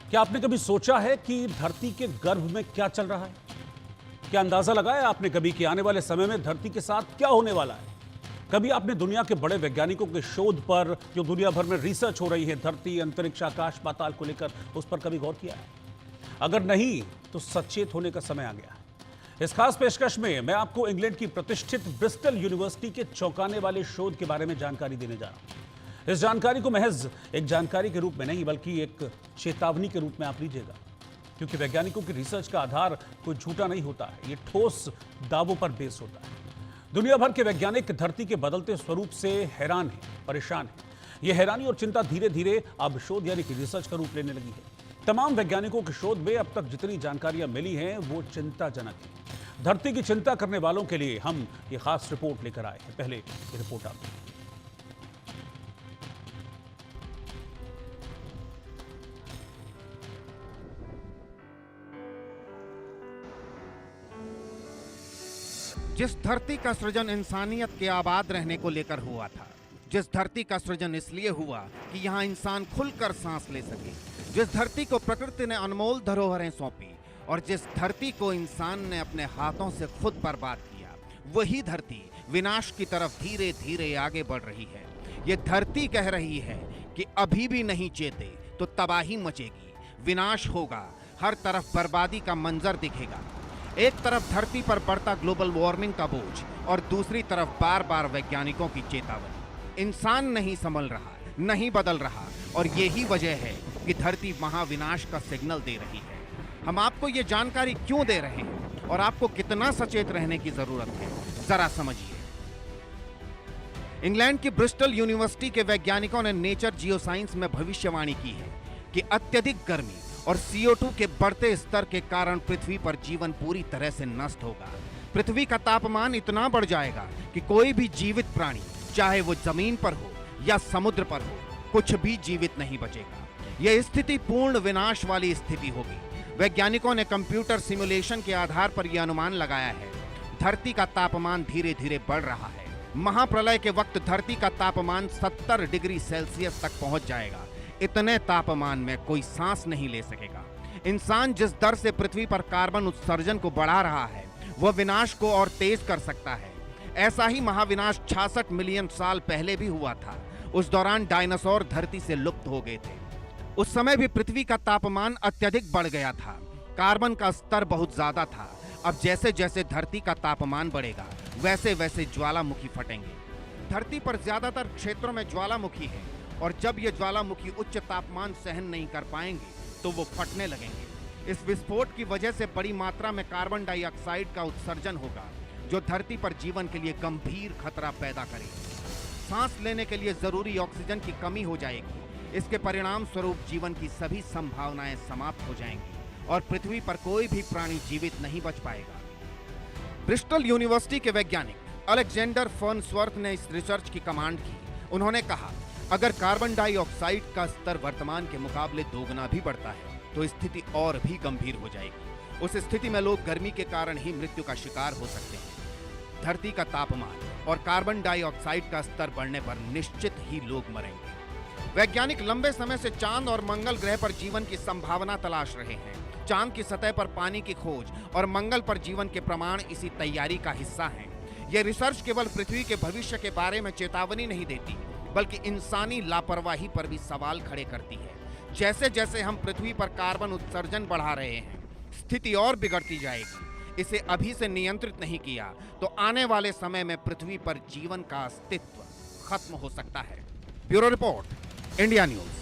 क्या आपने कभी सोचा है कि धरती के गर्भ में क्या चल रहा है? क्या अंदाजा लगाया आपने कभी कि आने वाले समय में धरती के साथ क्या होने वाला है? कभी आपने दुनिया के बड़े वैज्ञानिकों के शोध पर, जो दुनिया भर में रिसर्च हो रही है धरती, अंतरिक्ष, आकाश, पाताल को लेकर, उस पर कभी गौर किया है? अगर नहीं तो सचेत होने का समय आ गया है। इस खास पेशकश में मैं आपको इंग्लैंड की प्रतिष्ठित ब्रिस्टल यूनिवर्सिटी के चौंकाने वाले शोध के बारे में जानकारी देने जा रहा हूं। इस जानकारी को महज एक जानकारी के रूप में नहीं, बल्कि एक चेतावनी के रूप में आप लीजिएगा, क्योंकि वैज्ञानिकों की रिसर्च का आधार कोई झूठा नहीं होता है, ये ठोस दावों पर बेस होता है। दुनिया भर के वैज्ञानिक धरती के बदलते स्वरूप से हैरान हैं, परेशान हैं। ये हैरानी और चिंता धीरे धीरे अब शोध यानी कि रिसर्च का रूप लेने लगी है। तमाम वैज्ञानिकों के शोध में अब तक जितनी जानकारियां मिली हैं वो चिंताजनक है। धरती की चिंता करने वालों के लिए हम ये खास रिपोर्ट लेकर आए हैं। पहले ये रिपोर्ट आपको। जिस धरती का सृजन इंसानियत के आबाद रहने को लेकर हुआ था, जिस धरती का सृजन इसलिए हुआ कि यहाँ इंसान खुलकर सांस ले सके, जिस धरती को प्रकृति ने अनमोल धरोहरें सौंपी और जिस धरती को इंसान ने अपने हाथों से खुद बर्बाद किया, वही धरती विनाश की तरफ धीरे धीरे आगे बढ़ रही है। ये धरती कह रही है कि अभी भी नहीं चेते तो तबाही मचेगी, विनाश होगा, हर तरफ बर्बादी का मंजर दिखेगा। एक तरफ धरती पर बढ़ता ग्लोबल वार्मिंग का बोझ और दूसरी तरफ बार बार वैज्ञानिकों की चेतावनी। इंसान नहीं संभल रहा, नहीं बदल रहा, और यही वजह है कि धरती महाविनाश का सिग्नल दे रही है। हम आपको ये जानकारी क्यों दे रहे हैं और आपको कितना सचेत रहने की जरूरत है, जरा समझिए। इंग्लैंड की ब्रिस्टल यूनिवर्सिटी के वैज्ञानिकों ने नेचर जियोसाइंस में भविष्यवाणी की है कि अत्यधिक गर्मी और CO2 के बढ़ते स्तर के कारण पृथ्वी पर जीवन पूरी तरह से नष्ट होगा। पृथ्वी का तापमान इतना बढ़ जाएगा कि कोई भी जीवित प्राणी, चाहे वो जमीन पर हो या समुद्र पर हो, कुछ भी जीवित नहीं बचेगा। यह स्थिति पूर्ण विनाश वाली स्थिति होगी। वैज्ञानिकों ने कंप्यूटर सिमुलेशन के आधार पर यह अनुमान लगाया है। धरती का तापमान धीरे धीरे बढ़ रहा है। महाप्रलय के वक्त धरती का तापमान 70 डिग्री सेल्सियस तक पहुंच जाएगा। इतने तापमान में कोई सांस नहीं ले सकेगा। इंसान जिस दर से पृथ्वी पर कार्बन उत्सर्जन को बढ़ा रहा है, वह विनाश को और तेज कर सकता है। ऐसा ही महाविनाश 66 मिलियन साल पहले भी हुआ था। उस दौरान डायनासोर धरती से लुप्त हो गए थे। उस समय भी पृथ्वी का तापमान अत्यधिक बढ़ गया था, कार्बन का स्तर बहुत ज्यादा था। अब जैसे जैसे धरती का तापमान बढ़ेगा, वैसे वैसे ज्वालामुखी फटेंगे। धरती पर ज्यादातर क्षेत्रों में ज्वालामुखी है, और जब ये ज्वालामुखी उच्च तापमान सहन नहीं कर पाएंगे तो वो फटने लगेंगे। इस विस्फोट की वजह से बड़ी मात्रा में कार्बन डाइऑक्साइड का उत्सर्जन होगा, जो धरती पर जीवन के लिए गंभीर खतरा पैदा करेगा। सांस लेने के लिए जरूरी ऑक्सीजन की कमी हो जाएगी। इसके परिणाम स्वरूप जीवन की सभी संभावनाएं समाप्त हो जाएंगी और पृथ्वी पर कोई भी प्राणी जीवित नहीं बच पाएगा। ब्रिस्टल यूनिवर्सिटी के वैज्ञानिक अलेक्जेंडर फर्न्सवर्थ ने इस रिसर्च की कमांड की। उन्होंने कहा, अगर कार्बन डाइऑक्साइड का स्तर वर्तमान के मुकाबले दोगुना भी बढ़ता है तो स्थिति और भी गंभीर हो जाएगी। उस स्थिति में लोग गर्मी के कारण ही मृत्यु का शिकार हो सकते हैं। धरती का तापमान और कार्बन डाइऑक्साइड का स्तर बढ़ने पर निश्चित ही लोग मरेंगे। वैज्ञानिक लंबे समय से चांद और मंगल ग्रह पर जीवन की संभावना तलाश रहे हैं। चांद की सतह पर पानी की खोज और मंगल पर जीवन के प्रमाण इसी तैयारी का हिस्सा हैं। यह रिसर्च केवल पृथ्वी के भविष्य के बारे में चेतावनी नहीं देती, बल्कि इंसानी लापरवाही पर भी सवाल खड़े करती है। जैसे जैसे हम पृथ्वी पर कार्बन उत्सर्जन बढ़ा रहे हैं, स्थिति और बिगड़ती जाएगी। इसे अभी से नियंत्रित नहीं किया तो आने वाले समय में पृथ्वी पर जीवन का अस्तित्व खत्म हो सकता है। Bureau report, India news.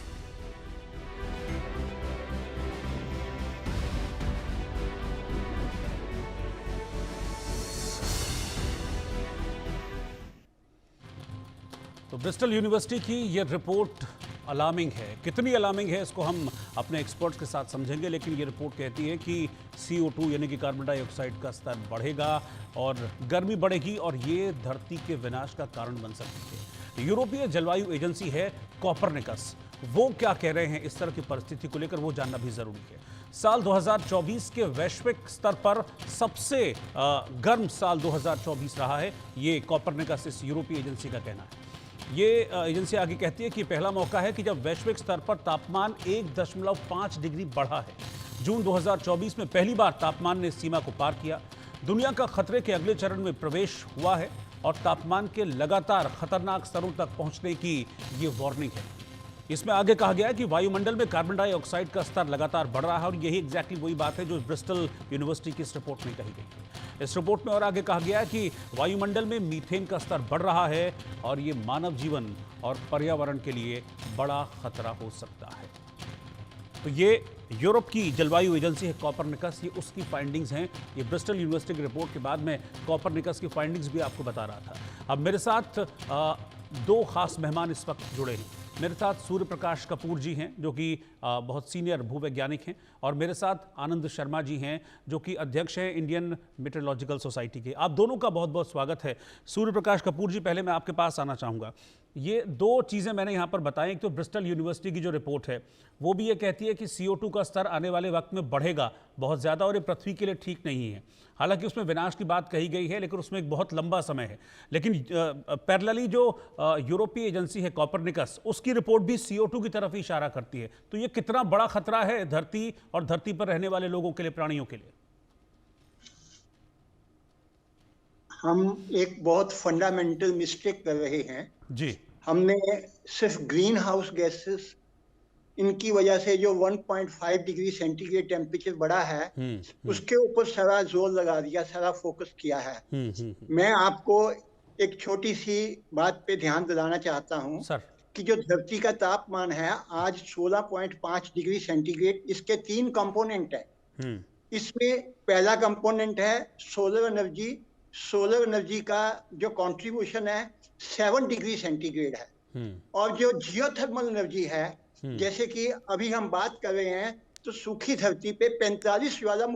तो ब्रिस्टल यूनिवर्सिटी की ये रिपोर्ट अलार्मिंग है। कितनी अलार्मिंग है इसको हम अपने एक्सपर्ट्स के साथ समझेंगे, लेकिन ये रिपोर्ट कहती है कि CO2 यानी कि कार्बन डाइऑक्साइड का स्तर बढ़ेगा और गर्मी बढ़ेगी और ये धरती के विनाश का कारण बन सकती है। यूरोपीय जलवायु एजेंसी है कोपरनिकस, वो क्या कह रहे हैं इस तरह की परिस्थिति को लेकर, वो जानना भी जरूरी है। साल 2024 के वैश्विक स्तर पर सबसे गर्म साल 2024 रहा है, ये कोपरनिकस इस यूरोपीय एजेंसी का कहना है। ये एजेंसी आगे कहती है कि पहला मौका है कि जब वैश्विक स्तर पर तापमान 1.5 डिग्री बढ़ा है। जून 2024 में पहली बार तापमान ने इस सीमा को पार किया। दुनिया का खतरे के अगले चरण में प्रवेश हुआ है और तापमान के लगातार खतरनाक स्तरों तक पहुंचने की ये वार्निंग है। इसमें आगे कहा गया है कि वायुमंडल में कार्बन डाइऑक्साइड का स्तर लगातार बढ़ रहा है और यही एग्जैक्टली वही बात है जो ब्रिस्टल यूनिवर्सिटी की इस रिपोर्ट में कही गई है। इस रिपोर्ट में और आगे कहा गया है कि वायुमंडल में मीथेन का स्तर बढ़ रहा है और ये मानव जीवन और पर्यावरण के लिए बड़ा खतरा हो सकता है। तो ये यूरोप की जलवायु एजेंसी है कॉपरनिकस, ये उसकी फाइंडिंग्स हैं। ये ब्रिस्टल यूनिवर्सिटी की रिपोर्ट के बाद में कॉपरनिकस की फाइंडिंग्स भी आपको बता रहा था। अब मेरे साथ दो खास मेहमान इस वक्त जुड़े हैं। मेरे साथ सूर्य प्रकाश कपूर जी हैं जो कि बहुत सीनियर भूवैज्ञानिक हैं, और मेरे साथ आनंद शर्मा जी हैं जो कि अध्यक्ष हैं इंडियन मेट्रोलॉजिकल सोसाइटी के। आप दोनों का बहुत बहुत स्वागत है। सूर्य प्रकाश कपूर जी, पहले मैं आपके पास आना चाहूँगा। ये दो चीज़ें मैंने यहाँ पर बताई। एक तो ब्रिस्टल यूनिवर्सिटी की जो रिपोर्ट है वो भी ये कहती है कि CO2 का स्तर आने वाले वक्त में बढ़ेगा बहुत ज़्यादा और ये पृथ्वी के लिए ठीक नहीं है। हालांकि उसमें विनाश की बात कही गई है लेकिन उसमें एक बहुत लंबा समय है। लेकिन पैरेलली जो यूरोपीय एजेंसी है कॉपरनिकस, उसकी रिपोर्ट भी CO2 की तरफ ही इशारा करती है। तो ये कितना बड़ा खतरा है धरती और धरती पर रहने वाले लोगों के लिए, प्राणियों के लिए? हम एक बहुत फंडामेंटल मिस्टेक कर रहे हैं जी। हमने सिर्फ ग्रीन हाउस गैसेस इनकी वजह से जो 1.5 डिग्री सेंटीग्रेड टेम्परेचर बढ़ा है उसके ऊपर सारा जोर लगा दिया, सारा फोकस किया है। मैं आपको एक छोटी सी बात पे ध्यान दिलाना चाहता हूँ कि जो धरती का तापमान है आज 16.5 डिग्री सेंटीग्रेड, इसके 3 कंपोनेंट है। इसमें पहला कंपोनेंट है सोलर एनर्जी। सोलर एनर्जी का जो कंट्रीब्यूशन है 7 डिग्री सेंटीग्रेड है। और जो जियोथर्मल एनर्जी है, जैसे कि अभी हम बात कर रहे हैं तो सूखी धरती पे 45 ज्वालामुखी